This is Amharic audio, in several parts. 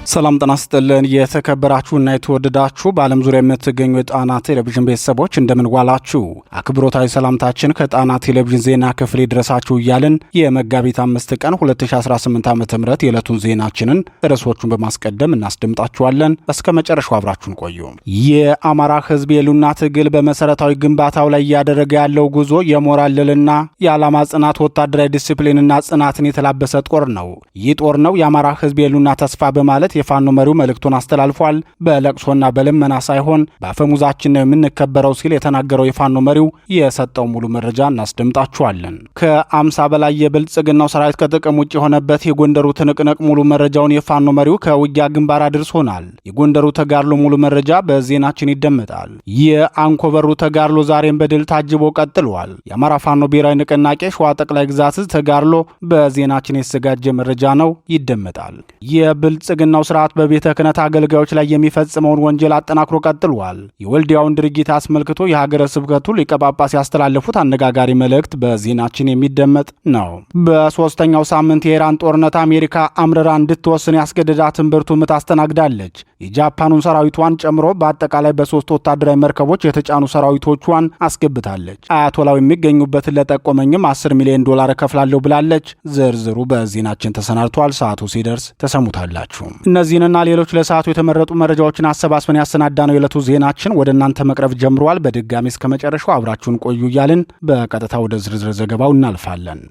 ሰላም ጤና ይስጥልን የተከበራችሁና የተወደዳችሁ በዓለም ዙሪያ የምትገኙ የጣና ቴሌቪዥን ቤተሰቦች እንደምን ዋላችሁ። አክብሮታዊ ሰላምታችን ከጣና ቴሌቪዥን ዜና ክፍል ይድረሳችሁ እያልን የመጋቢት 5 ቀን 2018 ዓ.ም የዕለቱን ዜናችንን ርዕሶቹን በማስቀደም እናስደምጣችኋለን። እስከ መጨረሻው አብራችሁን ቆዩ። የአማራ ሕዝብ የሉና ትግል በመሰረታዊ ግንባታው ላይ እያደረገ ያለው ጉዞ የሞራል ልዕልና፣ የዓላማ ጽናት፣ ወታደራዊ ዲሲፕሊንና ጽናትን የተላበሰ ጦር ነው። ይህ ጦር ነው የአማራ ሕዝብ የሉና ተስፋ በማለት የፋኖ መሪው መልእክቱን አስተላልፏል። በለቅሶና በልመና ሳይሆን በአፈሙዛችን ነው የምንከበረው ሲል የተናገረው የፋኖ መሪው የሰጠው ሙሉ መረጃ እናስደምጣችኋለን። ከ50 በላይ የብልጽግናው ሰራዊት ከጥቅም ውጭ የሆነበት የጎንደሩ ትንቅንቅ ሙሉ መረጃውን የፋኖ መሪው ከውጊያ ግንባር አድርሶናል። የጎንደሩ ተጋድሎ ሙሉ መረጃ በዜናችን ይደመጣል። የአንኮበሩ ተጋድሎ ዛሬም በድል ታጅቦ ቀጥሏል። የአማራ ፋኖ ብሔራዊ ንቅናቄ ሸዋ ጠቅላይ ግዛት ተጋድሎ በዜናችን የተዘጋጀ መረጃ ነው፣ ይደመጣል። የብልጽግናው ስርዓት በቤተ ክህነት አገልጋዮች ላይ የሚፈጽመውን ወንጀል አጠናክሮ ቀጥሏል። የወልዲያውን ድርጊት አስመልክቶ የሀገረ ስብከቱ ሊቀ ጳጳስ ያስተላለፉት አነጋጋሪ መልእክት በዜናችን የሚደመጥ ነው። በሶስተኛው ሳምንት የኢራን ጦርነት አሜሪካ አምርራ እንድትወስን ያስገደዳትን ብርቱ ምት አስተናግዳለች። የጃፓኑን ሰራዊቷን ጨምሮ በአጠቃላይ በ3 ወታደራዊ መርከቦች የተጫኑ ሰራዊቶቿን አስገብታለች። አያቶላው የሚገኙበትን ለጠቆመኝም $10 ሚሊዮን እከፍላለሁ ብላለች። ዝርዝሩ በዜናችን ተሰናድቷል። ሰዓቱ ሲደርስ ተሰሙታላችሁ። እነዚህንና ሌሎች ለሰዓቱ የተመረጡ መረጃዎችን አሰባስበን ያሰናዳነው የዕለቱ ዜናችን ወደ እናንተ መቅረብ ጀምሯል። በድጋሚ እስከ መጨረሻው አብራችሁን ቆዩ እያልን በቀጥታ ወደ ዝርዝር ዘገባው እናልፋለን።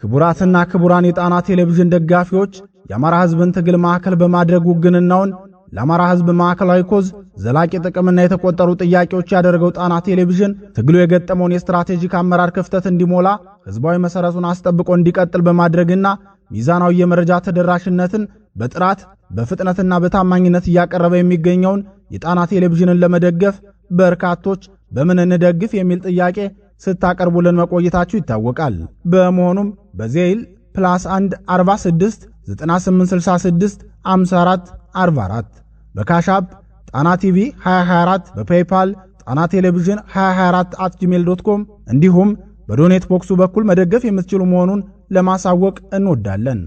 ክቡራትና ክቡራን የጣና ቴሌቪዥን ደጋፊዎች የአማራ ሕዝብን ትግል ማዕከል በማድረግ ውግንናውን ለአማራ ሕዝብ ማዕከላዊ ኮዝ ዘላቂ ጥቅምና የተቆጠሩ ጥያቄዎች ያደረገው ጣና ቴሌቪዥን ትግሉ የገጠመውን የስትራቴጂክ አመራር ክፍተት እንዲሞላ ሕዝባዊ መሰረቱን አስጠብቆ እንዲቀጥል በማድረግና ሚዛናዊ የመረጃ ተደራሽነትን በጥራት በፍጥነትና በታማኝነት እያቀረበ የሚገኘውን የጣና ቴሌቪዥንን ለመደገፍ በርካቶች በምን እንደግፍ የሚል ጥያቄ ስታቀርቡልን መቆየታችሁ ይታወቃል። በመሆኑም በዜል +1 46 9866 54 44 በካሻፕ ጣና ቲቪ 2024 በፔይፓል ጣና ቴሌቪዥን 2024@gmail.com እንዲሁም በዶኔት ቦክሱ በኩል መደገፍ የምትችሉ መሆኑን ለማሳወቅ እንወዳለን።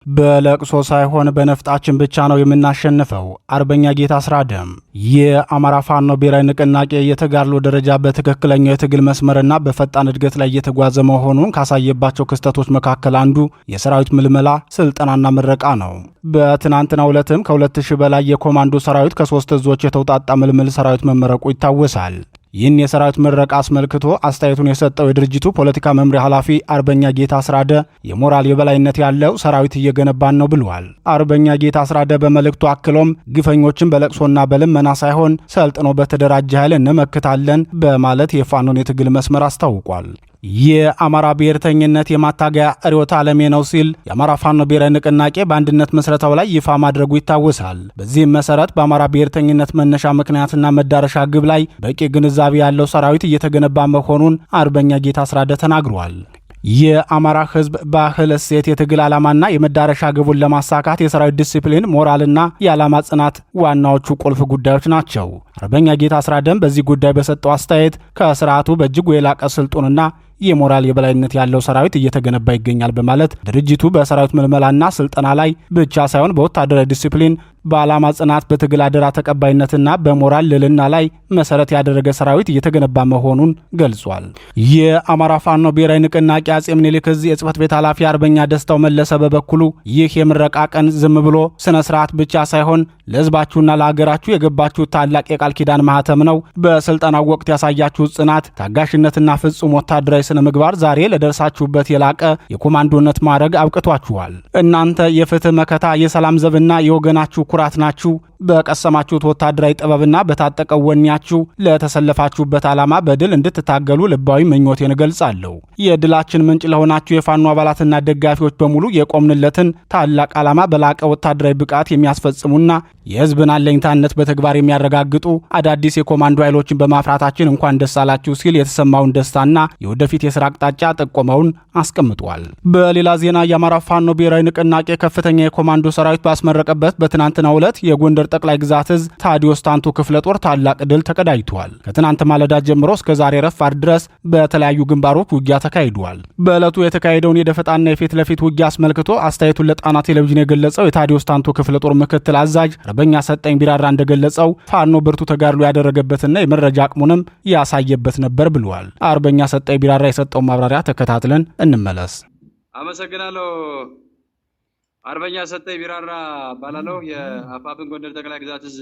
በለቅሶ ሳይሆን በነፍጣችን ብቻ ነው የምናሸንፈው። አርበኛ ጌታ አስራደም የአማራ ፋኖ ብሔራዊ ንቅናቄ የተጋድሎ ደረጃ በትክክለኛው የትግል መስመርና በፈጣን እድገት ላይ እየተጓዘ መሆኑን ካሳየባቸው ክስተቶች መካከል አንዱ የሰራዊት ምልመላ ስልጠናና ምረቃ ነው። በትናንትናው ዕለትም ከ2000 በላይ የኮማንዶ ሰራዊት ከ3 እዞች የተውጣጣ ምልምል ሰራዊት መመረቁ ይታወሳል። ይህን የሰራዊት ምረቃ አስመልክቶ አስተያየቱን የሰጠው የድርጅቱ ፖለቲካ መምሪያ ኃላፊ አርበኛ ጌታ አስራደ የሞራል የበላይነት ያለው ሰራዊት እየገነባን ነው ብለዋል። አርበኛ ጌታ አስራደ በመልእክቱ አክሎም ግፈኞችን በለቅሶና በልመና ሳይሆን ሰልጥኖ በተደራጀ ኃይል እንመክታለን በማለት የፋኖን የትግል መስመር አስታውቋል። የአማራ ብሔርተኝነት የማታገያ ርዕዮተ ዓለሜ ነው ሲል የአማራ ፋኖ ብሔራዊ ንቅናቄ በአንድነት መስረታው ላይ ይፋ ማድረጉ ይታወሳል። በዚህም መሰረት በአማራ ብሔርተኝነት መነሻ ምክንያትና መዳረሻ ግብ ላይ በቂ ግንዛቤ ያለው ሰራዊት እየተገነባ መሆኑን አርበኛ ጌታ አስራደ ተናግሯል። የአማራ ሕዝብ ባህል፣ እሴት፣ የትግል ዓላማና የመዳረሻ ግቡን ለማሳካት የሰራዊት ዲሲፕሊን፣ ሞራልና የዓላማ ጽናት ዋናዎቹ ቁልፍ ጉዳዮች ናቸው። አርበኛ ጌታ አስራደም በዚህ ጉዳይ በሰጠው አስተያየት ከስርዓቱ በእጅጉ የላቀ ስልጡንና የሞራል የበላይነት ያለው ሰራዊት እየተገነባ ይገኛል በማለት ድርጅቱ በሰራዊት ምልመላና ስልጠና ላይ ብቻ ሳይሆን በወታደራዊ ዲሲፕሊን፣ በዓላማ ጽናት፣ በትግል አደራ ተቀባይነትና በሞራል ልዕልና ላይ መሰረት ያደረገ ሰራዊት እየተገነባ መሆኑን ገልጿል። የአማራ ፋኖ ብሔራዊ ንቅናቄ አጼ ምኒልክ ዕዝ የጽህፈት ቤት ኃላፊ አርበኛ ደስታው መለሰ በበኩሉ ይህ የምረቃ ቀን ዝም ብሎ ስነ ስርዓት ብቻ ሳይሆን ለህዝባችሁና ለሀገራችሁ የገባችሁት ታላቅ የቃል ኪዳን ማህተም ነው። በስልጠናው ወቅት ያሳያችሁት ጽናት፣ ታጋሽነትና ፍጹም ወታደራዊ ስነ ምግባር ዛሬ ለደረሳችሁበት የላቀ የኮማንዶነት ማዕረግ አብቅቷችኋል። እናንተ የፍትህ መከታ፣ የሰላም ዘብና የወገናችሁ ኩራት ናችሁ። በቀሰማችሁት ወታደራዊ ጥበብና በታጠቀው ወኔያችሁ ለተሰለፋችሁበት ዓላማ በድል እንድትታገሉ ልባዊ ምኞቴን እገልጻለሁ። የድላችን ምንጭ ለሆናችሁ የፋኖ አባላትና ደጋፊዎች በሙሉ የቆምንለትን ታላቅ ዓላማ በላቀ ወታደራዊ ብቃት የሚያስፈጽሙና የህዝብን አለኝታነት በተግባር የሚያረጋግጡ አዳዲስ የኮማንዶ ኃይሎችን በማፍራታችን እንኳን ደስ አላችሁ ሲል የተሰማውን ደስታና የወደፊት የስራ አቅጣጫ ጠቆመውን አስቀምጧል። በሌላ ዜና የአማራ ፋኖ ብሔራዊ ንቅናቄ ከፍተኛ የኮማንዶ ሰራዊት ባስመረቀበት በትናንትናው ዕለት የጎንደር ጠቅላይ ግዛት እዝ ታዲዮስ ታንቱ ክፍለ ጦር ታላቅ ድል ተቀዳጅቷል። ከትናንት ማለዳ ጀምሮ እስከ ዛሬ ረፋድ ድረስ በተለያዩ ግንባሮች ውጊያ ተካሂዷል። በዕለቱ የተካሄደውን የደፈጣና የፊት ለፊት ውጊያ አስመልክቶ አስተያየቱን ለጣና ቴሌቪዥን የገለጸው የታዲዮስ ታንቱ ክፍለ ጦር ምክትል አዛዥ አርበኛ ሰጠኝ ቢራራ እንደገለጸው ፋኖ ብርቱ ተጋድሎ ያደረገበትና የመረጃ አቅሙንም ያሳየበት ነበር ብለዋል። አርበኛ ሰጠኝ ቢራራ የሰጠው ማብራሪያ ተከታትለን እንመለስ። አመሰግናለሁ። አርበኛ ሰጠኝ ቢራራ ባላለው የአፋብን ጎንደር ጠቅላይ ግዛት እዝ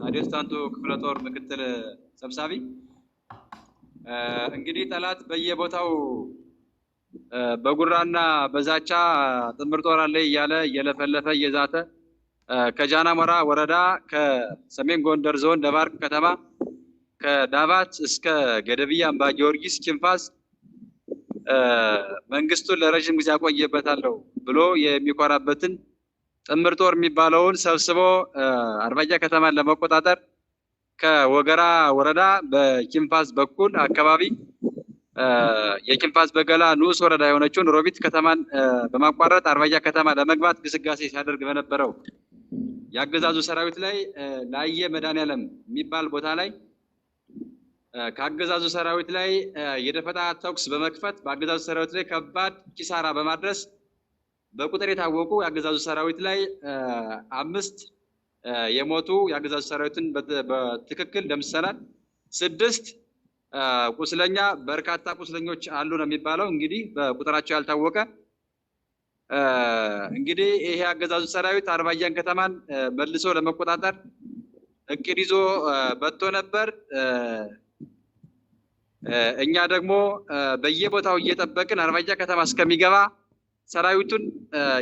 ታዲዮስ ታንቱ ክፍለ ጦር ምክትል ሰብሳቢ። እንግዲህ ጠላት በየቦታው በጉራና በዛቻ ጥምር ጦር አለ እያለ እየለፈለፈ እየዛተ ከጃናሞራ ወረዳ ከሰሜን ጎንደር ዞን ደባርቅ ከተማ ከዳባት እስከ ገደብያ አምባ ጊዮርጊስ ኪንፋስ መንግስቱን ለረጅም ጊዜ አቆየበታለሁ ብሎ የሚኮራበትን ጥምር ጦር የሚባለውን ሰብስቦ አርባያ ከተማን ለመቆጣጠር ከወገራ ወረዳ በኪንፋስ በኩል አካባቢ የኪንፋስ በገላ ንዑስ ወረዳ የሆነችውን ሮቢት ከተማን በማቋረጥ አርባያ ከተማ ለመግባት ግስጋሴ ሲያደርግ በነበረው የአገዛዙ ሰራዊት ላይ ላየ መድኃኔዓለም የሚባል ቦታ ላይ ከአገዛዙ ሰራዊት ላይ የደፈጣ ተኩስ በመክፈት በአገዛዙ ሰራዊት ላይ ከባድ ኪሳራ በማድረስ በቁጥር የታወቁ የአገዛዙ ሰራዊት ላይ 5 የሞቱ የአገዛዙ ሰራዊትን በትክክል ደምስሰናል። 6 ቁስለኛ በርካታ ቁስለኞች አሉ ነው የሚባለው። እንግዲህ በቁጥራቸው ያልታወቀ እንግዲህ ይሄ አገዛዙ ሰራዊት አርባያን ከተማን መልሶ ለመቆጣጠር እቅድ ይዞ በቶ ነበር። እኛ ደግሞ በየቦታው እየጠበቅን አርባያ ከተማ እስከሚገባ ሰራዊቱን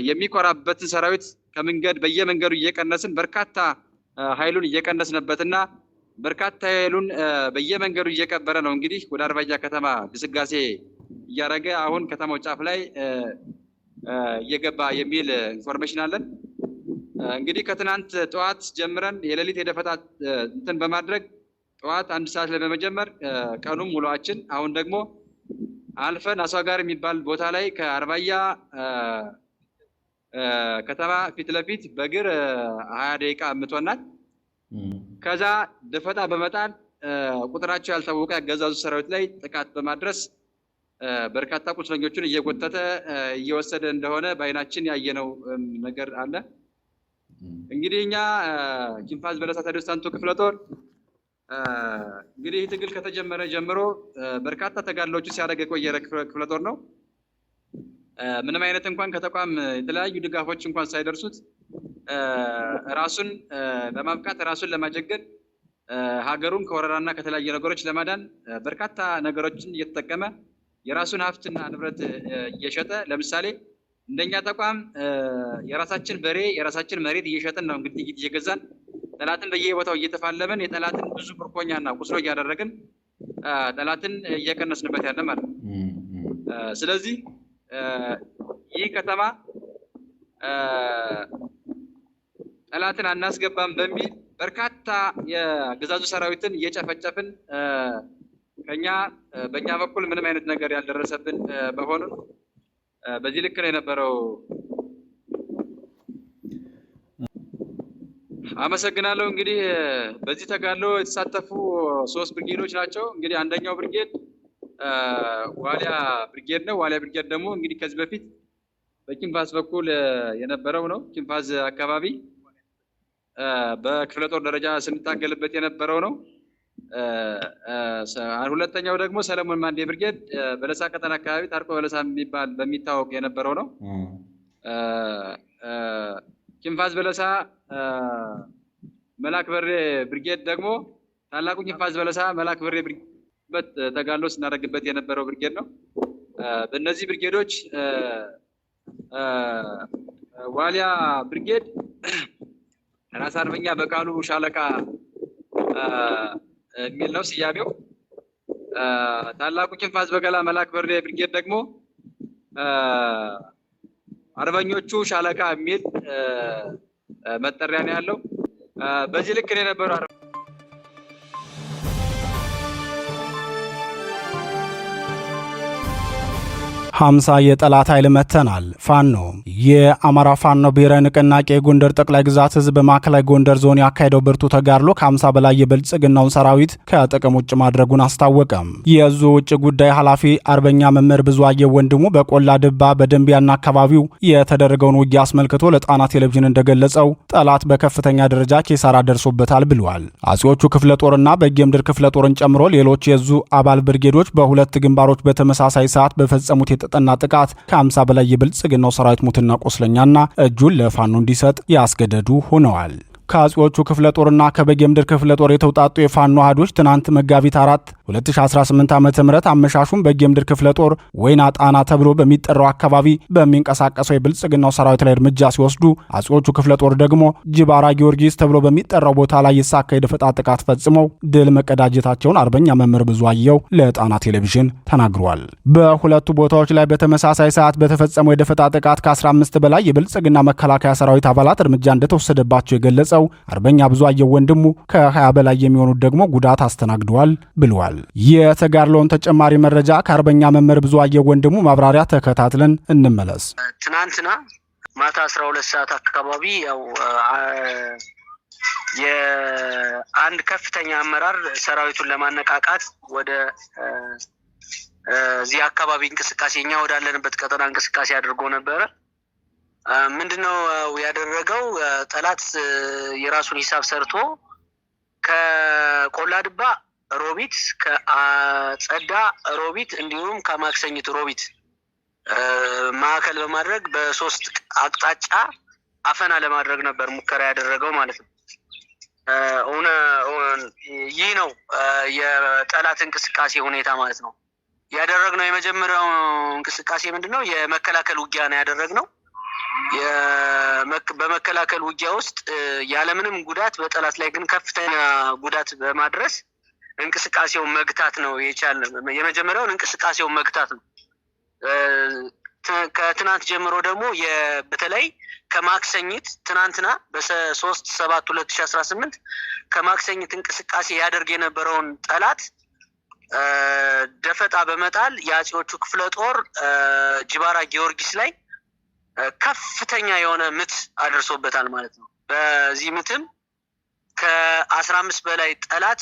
የሚኮራበትን ሰራዊት ከመንገድ በየመንገዱ እየቀነስን በርካታ ኃይሉን እየቀነስንበትና በርካታ ኃይሉን በየመንገዱ እየቀበረ ነው እንግዲህ ወደ አርባያ ከተማ ግስጋሴ እያደረገ አሁን ከተማው ጫፍ ላይ እየገባ የሚል ኢንፎርሜሽን አለን። እንግዲህ ከትናንት ጠዋት ጀምረን የሌሊት የደፈጣ እንትን በማድረግ ጠዋት 1 ሰዓት ላይ በመጀመር ቀኑም ውሏችን አሁን ደግሞ አልፈን አስዋጋር የሚባል ቦታ ላይ ከአርባያ ከተማ ፊት ለፊት በእግር 20 ደቂቃ ምትሆናል። ከዛ ደፈጣ በመጣል ቁጥራቸው ያልታወቀ ያገዛዙ ሰራዊት ላይ ጥቃት በማድረስ በርካታ ቁስለኞችን እየጎተተ እየወሰደ እንደሆነ በአይናችን ያየነው ነገር አለ። እንግዲህ እኛ ኪንፋስ በለሳ ታዲዮስ ታንቱ ክፍለ ጦር እንግዲህ ትግል ከተጀመረ ጀምሮ በርካታ ተጋድሎችን ሲያደርግ የቆየ ክፍለ ጦር ነው። ምንም አይነት እንኳን ከተቋም የተለያዩ ድጋፎች እንኳን ሳይደርሱት ራሱን ለማብቃት ራሱን ለማጀገን ሀገሩን ከወረራና ከተለያዩ ነገሮች ለማዳን በርካታ ነገሮችን እየተጠቀመ የራሱን ሀብትና ንብረት እየሸጠ ለምሳሌ እንደኛ ተቋም የራሳችን በሬ የራሳችን መሬት እየሸጥን ነው እንግዲህ እየገዛን ጠላትን በየቦታው እየተፋለመን የጠላትን ብዙ ምርኮኛና ቁስሎ እያደረግን ጠላትን እየቀነስንበት ያለ ማለት ነው። ስለዚህ ይህ ከተማ ጠላትን አናስገባም በሚል በርካታ የአገዛዙ ሰራዊትን እየጨፈጨፍን በእኛ በኩል ምንም አይነት ነገር ያልደረሰብን በሆኑ በዚህ ልክ ነው የነበረው። አመሰግናለሁ። እንግዲህ በዚህ ተጋድሎ የተሳተፉ 3 ብርጌዶች ናቸው። እንግዲህ አንደኛው ብርጌድ ዋሊያ ብርጌድ ነው። ዋሊያ ብርጌድ ደግሞ እንግዲህ ከዚህ በፊት በኪንፋስ በኩል የነበረው ነው። ኪንፋስ አካባቢ በክፍለ ጦር ደረጃ ስንታገልበት የነበረው ነው። ሁለተኛው ደግሞ ሰለሞን ማንዴ ብርጌድ በለሳ ቀጠና አካባቢ ታርቆ በለሳ የሚባል በሚታወቅ የነበረው ነው። ኪንፋስ በለሳ መላክ በሬ ብርጌድ ደግሞ ታላቁ ኪንፋስ በለሳ መላክ በሬ ብርጌድ ተጋድሎ ስናደርግበት የነበረው ብርጌድ ነው። በእነዚህ ብርጌዶች ዋሊያ ብርጌድ ራስ አርበኛ በቃሉ ሻለቃ የሚል ነው ስያሜው። ታላቁ ክንፍ አዝበገላ መላክ በርዴ ብርጌድ ደግሞ አርበኞቹ ሻለቃ የሚል መጠሪያ ነው ያለው። በዚህ ልክ ነው የነበረው። 50 የጠላት ኃይል መተናል። ፋኖ የአማራ ፋኖ ብሔራዊ ንቅናቄ ጎንደር ጠቅላይ ግዛት ህዝብ በማዕከላዊ ጎንደር ዞን ያካሄደው ብርቱ ተጋድሎ ከ50 በላይ የብልጽግናውን ሰራዊት ከጥቅም ውጭ ማድረጉን አስታወቀም። የዙ ውጭ ጉዳይ ኃላፊ አርበኛ መምህር ብዙአየሁ ወንድሙ በቆላ ድባ በደንቢያና አካባቢው የተደረገውን ውጊያ አስመልክቶ ለጣና ቴሌቪዥን እንደገለጸው ጠላት በከፍተኛ ደረጃ ኪሳራ ደርሶበታል ብሏል። አጼዎቹ ክፍለ ጦርና በጌምድር ክፍለ ጦርን ጨምሮ ሌሎች የዙ አባል ብርጌዶች በሁለት ግንባሮች በተመሳሳይ ሰዓት በፈጸሙት የተጠና ጥቃት ከ50 በላይ የብልጽግናው ሰራዊት ሙትና ቆስለኛና እጁን ለፋኖ እንዲሰጥ ያስገደዱ ሆነዋል። ከአጼዎቹ ክፍለ ጦርና ከበጌምድር ክፍለ ጦር የተውጣጡ የፋኖ አሃዶች ትናንት መጋቢት 4 2018 ዓ.ም አመሻሹን በጌምድር ክፍለ ጦር ወይና ጣና ተብሎ በሚጠራው አካባቢ በሚንቀሳቀሰው የብልጽግናው ሰራዊት ላይ እርምጃ ሲወስዱ፣ አጼዎቹ ክፍለ ጦር ደግሞ ጅባራ ጊዮርጊስ ተብሎ በሚጠራው ቦታ ላይ የተሳካ የደፈጣ ጥቃት ፈጽመው ድል መቀዳጀታቸውን አርበኛ መምህር ብዙአየሁ ለጣና ቴሌቪዥን ተናግሯል። በሁለቱ ቦታዎች ላይ በተመሳሳይ ሰዓት በተፈጸመው የደፈጣ ጥቃት ከ15 በላይ የብልጽግና መከላከያ ሰራዊት አባላት እርምጃ እንደተወሰደባቸው የገለጸው አርበኛ ብዙአየሁ ወንድሙ ከ20 በላይ የሚሆኑት ደግሞ ጉዳት አስተናግደዋል ብለዋል። የተጋድሎውን ተጨማሪ መረጃ ከአርበኛ መምህር ብዙአየሁ ወንድሙ ማብራሪያ ተከታትለን እንመለስ። ትናንትና ማታ 12 ሰዓት አካባቢ ያው የአንድ ከፍተኛ አመራር ሰራዊቱን ለማነቃቃት ወደ እዚህ አካባቢ እንቅስቃሴ እኛ ወዳለንበት ቀጠና እንቅስቃሴ አድርጎ ነበረ። ምንድነው ያደረገው? ጠላት የራሱን ሂሳብ ሰርቶ ከቆላ ድባ ሮቢት፣ ከጸዳ ሮቢት እንዲሁም ከማክሰኝት ሮቢት ማዕከል በማድረግ በሶስት አቅጣጫ አፈና ለማድረግ ነበር ሙከራ ያደረገው ማለት ነው። ይህ ነው የጠላት እንቅስቃሴ ሁኔታ ማለት ነው። ያደረግነው የመጀመሪያው እንቅስቃሴ ምንድነው? የመከላከል ውጊያ ነው ያደረግነው። በመከላከል ውጊያ ውስጥ ያለምንም ጉዳት በጠላት ላይ ግን ከፍተኛ ጉዳት በማድረስ እንቅስቃሴውን መግታት ነው የቻልነው። የመጀመሪያውን እንቅስቃሴውን መግታት ነው። ከትናንት ጀምሮ ደግሞ በተለይ ከማክሰኝት ትናንትና በ3/7/2018 ከማክሰኝት እንቅስቃሴ ያደርግ የነበረውን ጠላት ደፈጣ በመጣል የአጼዎቹ ክፍለ ጦር ጅባራ ጊዮርጊስ ላይ ከፍተኛ የሆነ ምት አድርሶበታል ማለት ነው። በዚህ ምትም ከ15 በላይ ጠላት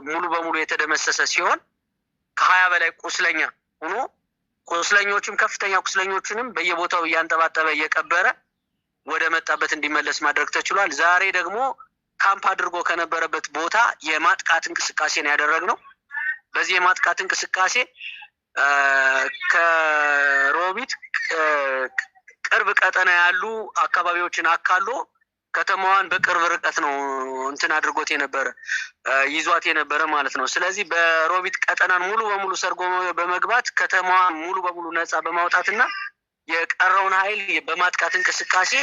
ሙሉ በሙሉ የተደመሰሰ ሲሆን ከ20 በላይ ቁስለኛ ሆኖ ቁስለኞቹም ከፍተኛ ቁስለኞቹንም በየቦታው እያንጠባጠበ እየቀበረ ወደ መጣበት እንዲመለስ ማድረግ ተችሏል። ዛሬ ደግሞ ካምፕ አድርጎ ከነበረበት ቦታ የማጥቃት እንቅስቃሴ ነው ያደረግነው። በዚህ የማጥቃት እንቅስቃሴ ከሮቢት ቅርብ ቀጠና ያሉ አካባቢዎችን አካሎ ከተማዋን በቅርብ ርቀት ነው እንትን አድርጎት የነበረ ይዟት የነበረ ማለት ነው። ስለዚህ በሮቢት ቀጠናን ሙሉ በሙሉ ሰርጎ በመግባት ከተማዋን ሙሉ በሙሉ ነፃ በማውጣትና የቀረውን ኃይል በማጥቃት እንቅስቃሴ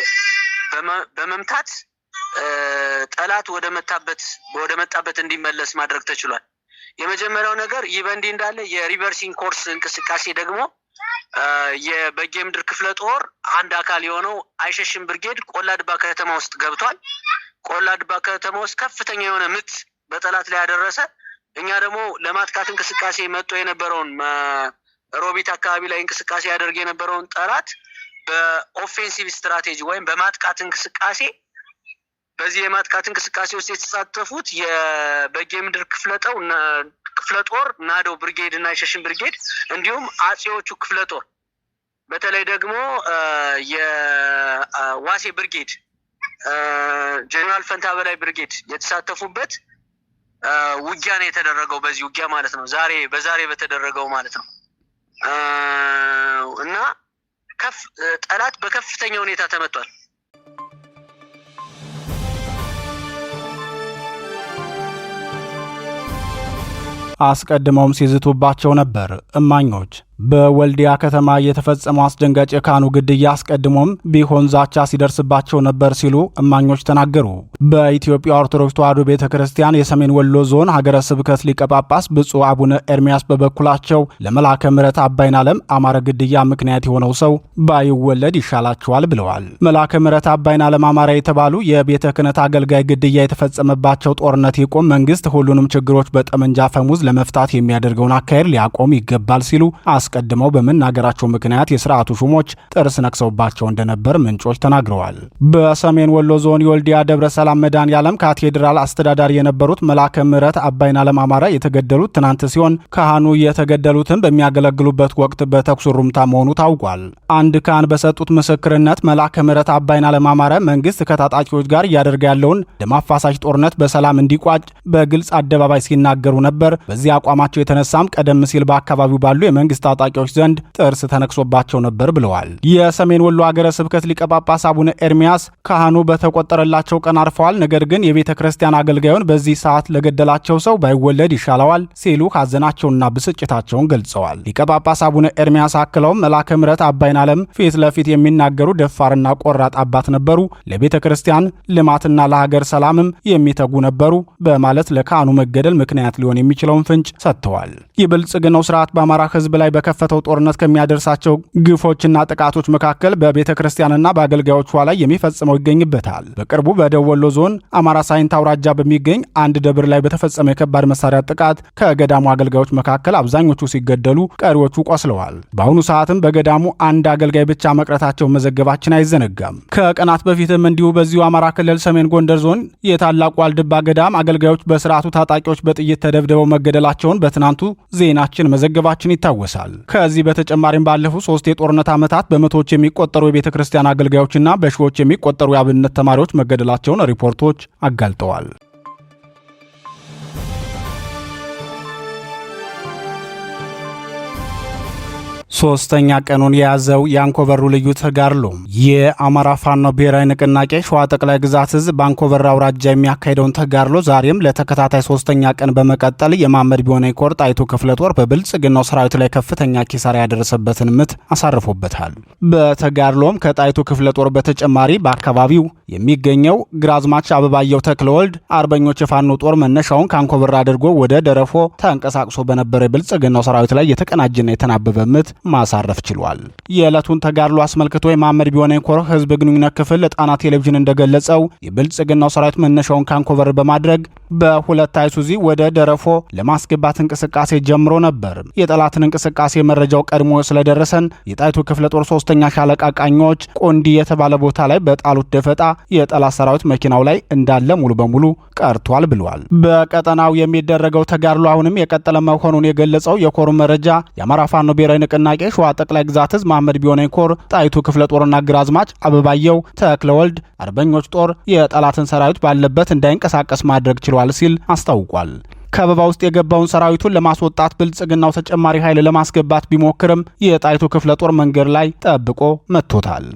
በመምታት ጠላት ወደ መጣበት እንዲመለስ ማድረግ ተችሏል። የመጀመሪያው ነገር ይህ በእንዲህ እንዳለ የሪቨርሲንግ ኮርስ እንቅስቃሴ ደግሞ የበጌምድር ክፍለ ጦር አንድ አካል የሆነው አይሸሽም ብርጌድ ቆላ ድባ ከተማ ውስጥ ገብቷል። ቆላ ድባ ከተማ ውስጥ ከፍተኛ የሆነ ምት በጠላት ላይ ያደረሰ፣ እኛ ደግሞ ለማጥቃት እንቅስቃሴ መጥቶ የነበረውን ሮቢት አካባቢ ላይ እንቅስቃሴ ያደርግ የነበረውን ጠላት በኦፌንሲቭ ስትራቴጂ ወይም በማጥቃት እንቅስቃሴ በዚህ የማጥቃት እንቅስቃሴ ውስጥ የተሳተፉት የበጌምድር ክፍለ ጦር ናዶ ብርጌድ እና የሸሽን ብርጌድ እንዲሁም አጼዎቹ ክፍለ ጦር በተለይ ደግሞ የዋሴ ብርጌድ ጀነራል ፈንታ በላይ ብርጌድ የተሳተፉበት ውጊያ ነው የተደረገው። በዚህ ውጊያ ማለት ነው በዛሬ በተደረገው ማለት ነው እና ጠላት በከፍተኛ ሁኔታ ተመቷል። አስቀድመውም ሲዝቱባቸው ነበር። እማኞች በወልዲያ ከተማ የተፈጸመው አስደንጋጭ የካህኑ ግድያ አስቀድሞም ቢሆን ዛቻ ሲደርስባቸው ነበር ሲሉ እማኞች ተናገሩ። በኢትዮጵያ ኦርቶዶክስ ተዋሕዶ ቤተክርስቲያን የሰሜን ወሎ ዞን ሀገረ ስብከት ሊቀ ጳጳስ ብፁዕ አቡነ ኤርሚያስ በበኩላቸው ለመልአከ ምሕረት አባይነዓለም አማረ ግድያ ምክንያት የሆነው ሰው ባይወለድ ይሻላቸዋል ብለዋል። መልአከ ምሕረት አባይነዓለም አማረ የተባሉ የቤተ ክህነት አገልጋይ ግድያ የተፈጸመባቸው ጦርነት ይቁም፣ መንግስት ሁሉንም ችግሮች በጠመንጃ ፈሙዝ ለመፍታት የሚያደርገውን አካሄድ ሊያቆም ይገባል ሲሉ አስቀድመው በመናገራቸው ምክንያት የስርዓቱ ሹሞች ጥርስ ነክሰውባቸው እንደነበር ምንጮች ተናግረዋል። በሰሜን ወሎ ዞን የወልዲያ ደብረ ሰላም መድኃኔዓለም ካቴድራል አስተዳዳሪ የነበሩት መልአከ ምሕረት አባይነዓለም አማረ የተገደሉት ትናንት ሲሆን ካህኑ የተገደሉትን በሚያገለግሉበት ወቅት በተኩስ ሩምታ መሆኑ ታውቋል። አንድ ካህን በሰጡት ምስክርነት መልአከ ምሕረት አባይነዓለም አማረ መንግስት ከታጣቂዎች ጋር እያደረገ ያለውን ደም አፋሳሽ ጦርነት በሰላም እንዲቋጭ በግልጽ አደባባይ ሲናገሩ ነበር። በዚህ አቋማቸው የተነሳም ቀደም ሲል በአካባቢው ባሉ የመንግስት ታጣቂዎች ዘንድ ጥርስ ተነክሶባቸው ነበር ብለዋል። የሰሜን ወሎ ሀገረ ስብከት ሊቀ ጳጳስ አቡነ ኤርሚያስ ካህኑ በተቆጠረላቸው ቀን አርፈዋል፣ ነገር ግን የቤተ ክርስቲያን አገልጋዩን በዚህ ሰዓት ለገደላቸው ሰው ባይወለድ ይሻለዋል ሲሉ ሐዘናቸውንና ብስጭታቸውን ገልጸዋል። ሊቀ ጳጳስ አቡነ ኤርሚያስ አክለውም መልአከ ምሕረት አባይነዓለም ፊት ለፊት የሚናገሩ ደፋርና ቆራጥ አባት ነበሩ፣ ለቤተ ክርስቲያን ልማትና ለሀገር ሰላምም የሚተጉ ነበሩ በማለት ለካህኑ መገደል ምክንያት ሊሆን የሚችለውን ፍንጭ ሰጥተዋል። የብልጽግናው ስርዓት በአማራ ህዝብ ላይ በከፈተው ጦርነት ከሚያደርሳቸው ግፎችና ጥቃቶች መካከል በቤተ ክርስቲያንና በአገልጋዮቿ ላይ የሚፈጽመው ይገኝበታል። በቅርቡ በደቡብ ወሎ ዞን አማራ ሳይንት አውራጃ በሚገኝ አንድ ደብር ላይ በተፈጸመ የከባድ መሳሪያ ጥቃት ከገዳሙ አገልጋዮች መካከል አብዛኞቹ ሲገደሉ፣ ቀሪዎቹ ቆስለዋል። በአሁኑ ሰዓትም በገዳሙ አንድ አገልጋይ ብቻ መቅረታቸው መዘገባችን አይዘነጋም። ከቀናት በፊትም እንዲሁ በዚሁ አማራ ክልል ሰሜን ጎንደር ዞን የታላቁ ዋልድባ ገዳም አገልጋዮች በስርዓቱ ታጣቂዎች በጥይት ተደብድበው መገደላቸውን በትናንቱ ዜናችን መዘገባችን ይታወሳል። ከዚህ በተጨማሪም ባለፉት 3 የጦርነት ዓመታት በመቶዎች የሚቆጠሩ የቤተ ክርስቲያን አገልጋዮችና በሺዎች የሚቆጠሩ የአብነት ተማሪዎች መገደላቸውን ሪፖርቶች አጋልጠዋል። ሶስተኛ ቀኑን የያዘው የአንኮበሩ ልዩ ተጋድሎ የአማራ ፋኖ ብሔራዊ ንቅናቄ ሸዋ ጠቅላይ ግዛት እዝ በአንኮበር አውራጃ የሚያካሄደውን ተጋድሎ ዛሬም ለተከታታይ ሶስተኛ ቀን በመቀጠል የማመድ ቢሆነ ኮር ጣይቱ ክፍለ ጦር በብልጽግናው ሰራዊት ላይ ከፍተኛ ኪሳራ ያደረሰበትን ምት አሳርፎበታል። በተጋድሎም ከጣይቱ ክፍለ ጦር በተጨማሪ በአካባቢው የሚገኘው ግራዝማች አበባየው ተክለወልድ አርበኞች የፋኖ ጦር መነሻውን ከአንኮበር አድርጎ ወደ ደረፎ ተንቀሳቅሶ በነበረ የብልጽግናው ሰራዊት ላይ የተቀናጀና የተናበበ ምት ማሳረፍ ችሏል። የዕለቱን ተጋድሎ አስመልክቶ የማመድ ቢሆነ ኮር ህዝብ ግንኙነት ክፍል ለጣና ቴሌቪዥን እንደገለጸው የብልጽግናው ሰራዊት መነሻውን ካንኮበር በማድረግ በሁለት አይሱዚ ወደ ደረፎ ለማስገባት እንቅስቃሴ ጀምሮ ነበር። የጠላትን እንቅስቃሴ መረጃው ቀድሞ ስለደረሰን የጣይቱ ክፍለ ጦር 3ኛ ሻለቃ ቃኞች ቆንዲ የተባለ ቦታ ላይ በጣሉት ደፈጣ የጠላት ሰራዊት መኪናው ላይ እንዳለ ሙሉ በሙሉ ቀርቷል ብሏል። በቀጠናው የሚደረገው ተጋድሎ አሁንም የቀጠለ መሆኑን የገለጸው የኮሩ መረጃ የአማራ ፋኖ ብሔራዊ ንቅናቄ ሸዋ ጠቅላይ ግዛት እዝ ማመድ ቢሆነ ኮር ጣይቱ ክፍለ ጦርና ግራዝማች አበባየው ተክለወልድ አርበኞች ጦር የጠላትን ሰራዊት ባለበት እንዳይንቀሳቀስ ማድረግ ችሏል ሲል አስታውቋል። ከበባ ውስጥ የገባውን ሰራዊቱን ለማስወጣት ብልጽግናው ተጨማሪ ኃይል ለማስገባት ቢሞክርም የጣይቱ ክፍለ ጦር መንገድ ላይ ጠብቆ መጥቶታል።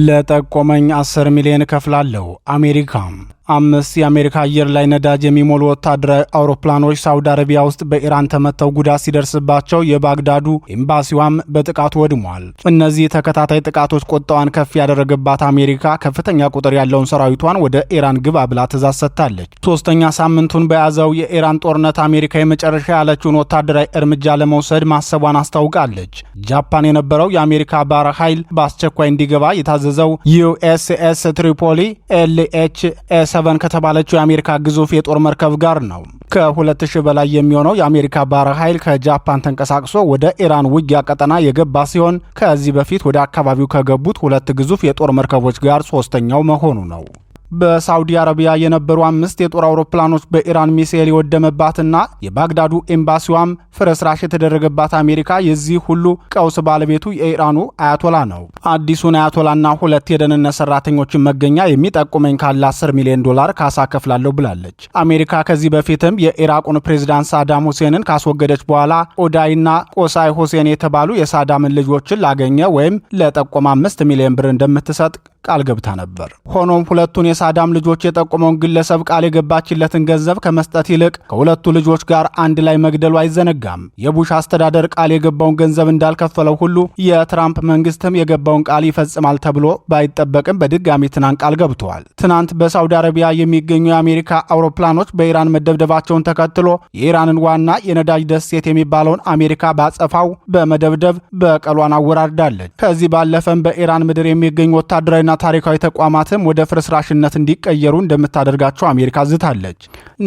ለጠቆመኝ 10 ሚሊዮን እከፍላለሁ። አሜሪካም 5 የአሜሪካ አየር ላይ ነዳጅ የሚሞሉ ወታደራዊ አውሮፕላኖች ሳውዲ አረቢያ ውስጥ በኢራን ተመተው ጉዳት ሲደርስባቸው የባግዳዱ ኤምባሲዋም በጥቃቱ ወድሟል። እነዚህ ተከታታይ ጥቃቶች ቁጣዋን ከፍ ያደረገባት አሜሪካ ከፍተኛ ቁጥር ያለውን ሰራዊቷን ወደ ኢራን ግባ ብላ ትእዛዝ ሰጥታለች። 3ኛ ሳምንቱን በያዘው የኢራን ጦርነት አሜሪካ የመጨረሻ ያለችውን ወታደራዊ እርምጃ ለመውሰድ ማሰቧን አስታውቃለች። ጃፓን የነበረው የአሜሪካ ባህር ኃይል በአስቸኳይ እንዲገባ የታዘዘው ዩኤስኤስ ትሪፖሊ LHS 7 ከተባለችው የአሜሪካ ግዙፍ የጦር መርከብ ጋር ነው። ከ2000 በላይ የሚሆነው የአሜሪካ ባህር ኃይል ከጃፓን ተንቀሳቅሶ ወደ ኢራን ውጊያ ቀጠና የገባ ሲሆን ከዚህ በፊት ወደ አካባቢው ከገቡት 2 ግዙፍ የጦር መርከቦች ጋር 3ኛው መሆኑ ነው። በሳውዲ አረቢያ የነበሩ 5 የጦር አውሮፕላኖች በኢራን ሚሳኤል የወደመባትና የባግዳዱ ኤምባሲዋም ፍርስራሽ የተደረገባት አሜሪካ የዚህ ሁሉ ቀውስ ባለቤቱ የኢራኑ አያቶላ ነው። አዲሱን አያቶላና 2 የደህንነት ሰራተኞችን መገኛ የሚጠቁመኝ ካለ $10 ሚሊዮን ካሳ ከፍላለሁ ብላለች። አሜሪካ ከዚህ በፊትም የኢራቁን ፕሬዝዳንት ሳዳም ሁሴንን ካስወገደች በኋላ ኦዳይና ቆሳይ ሁሴን የተባሉ የሳዳምን ልጆችን ላገኘ ወይም ለጠቆመ $5 ሚሊዮን እንደምትሰጥ ቃል ገብታ ነበር። ሆኖም ሁለቱን የሳዳም ልጆች የጠቆመውን ግለሰብ ቃል የገባችለትን ገንዘብ ከመስጠት ይልቅ ከሁለቱ ልጆች ጋር አንድ ላይ መግደሉ አይዘነጋም። የቡሽ አስተዳደር ቃል የገባውን ገንዘብ እንዳልከፈለው ሁሉ የትራምፕ መንግስትም የገባውን ቃል ይፈጽማል ተብሎ ባይጠበቅም በድጋሚ ትናንት ቃል ገብተዋል። ትናንት በሳውዲ አረቢያ የሚገኙ የአሜሪካ አውሮፕላኖች በኢራን መደብደባቸውን ተከትሎ የኢራንን ዋና የነዳጅ ደሴት የሚባለውን አሜሪካ ባጸፋው በመደብደብ በቀሏን አወራርዳለች። ከዚህ ባለፈም በኢራን ምድር የሚገኙ ወታደራዊና ታሪካዊ ተቋማትም ወደ ፍርስራሽነት እንዲቀየሩ እንደምታደርጋቸው አሜሪካ ዝታለች።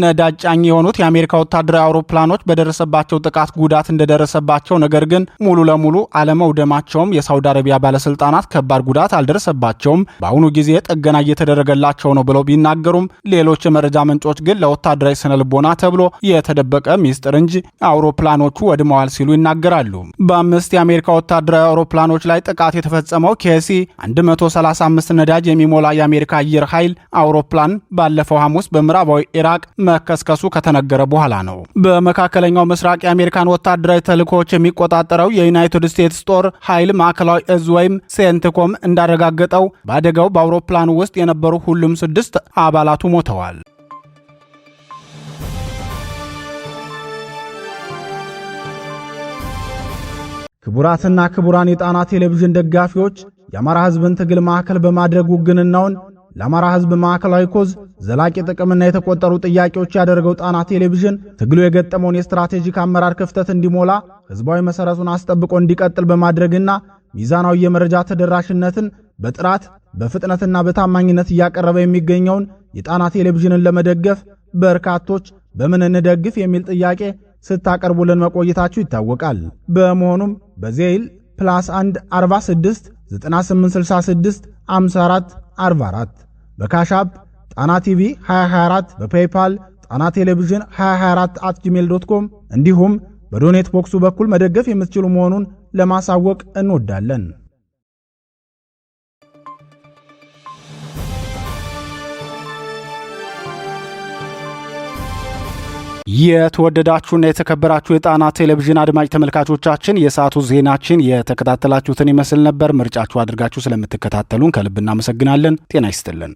ነዳጅ ጫኝ የሆኑት የአሜሪካ ወታደራዊ አውሮፕላኖች በደረሰባቸው ጥቃት ጉዳት እንደደረሰባቸው፣ ነገር ግን ሙሉ ለሙሉ አለመውደማቸውም የሳውዲ አረቢያ ባለስልጣናት ከባድ ጉዳት አልደረሰባቸውም፣ በአሁኑ ጊዜ ጥገና እየተደረገላቸው ነው ብለው ቢናገሩም ሌሎች የመረጃ ምንጮች ግን ለወታደራዊ ስነልቦና ተብሎ የተደበቀ ሚስጥር እንጂ አውሮፕላኖቹ ወድመዋል ሲሉ ይናገራሉ። በ5 የአሜሪካ ወታደራዊ አውሮፕላኖች ላይ ጥቃት የተፈጸመው ኬሲ 135 ነዳጅ የሚሞላ የአሜሪካ አየር ኃይል አውሮፕላን ባለፈው ሐሙስ በምዕራባዊ ኢራቅ መከስከሱ ከተነገረ በኋላ ነው። በመካከለኛው ምስራቅ የአሜሪካን ወታደራዊ ተልእኮዎች የሚቆጣጠረው የዩናይትድ ስቴትስ ጦር ኃይል ማዕከላዊ እዝ ወይም ሴንትኮም እንዳረጋገጠው በአደጋው በአውሮፕላኑ ውስጥ የነበሩ ሁሉም 6 አባላቱ ሞተዋል። ክቡራትና ክቡራን የጣና ቴሌቪዥን ደጋፊዎች የአማራ ሕዝብን ትግል ማዕከል በማድረግ ውግንናውን ለአማራ ሕዝብ ማዕከላዊ ኮዝ ዘላቂ ጥቅምና የተቆጠሩ ጥያቄዎች ያደረገው ጣና ቴሌቪዥን ትግሉ የገጠመውን የስትራቴጂክ አመራር ክፍተት እንዲሞላ ሕዝባዊ መሰረቱን አስጠብቆ እንዲቀጥል በማድረግና ሚዛናዊ የመረጃ ተደራሽነትን በጥራት በፍጥነትና በታማኝነት እያቀረበ የሚገኘውን የጣና ቴሌቪዥንን ለመደገፍ በርካቶች በምን እንደግፍ የሚል ጥያቄ ስታቀርቡልን መቆየታችሁ ይታወቃል። በመሆኑም በዜል +1 46 9866 54 44 በካሻፕ ጣና ቲቪ 2024 በፔይፓል ጣና ቴሌቪዥን 2024@gmail.com እንዲሁም በዶኔት ቦክሱ በኩል መደገፍ የምትችሉ መሆኑን ለማሳወቅ እንወዳለን። የተወደዳችሁና የተከበራችሁ የጣና ቴሌቪዥን አድማጭ ተመልካቾቻችን የሰዓቱ ዜናችን የተከታተላችሁትን ይመስል ነበር። ምርጫችሁ አድርጋችሁ ስለምትከታተሉን ከልብ እናመሰግናለን። ጤና ይስጥልን።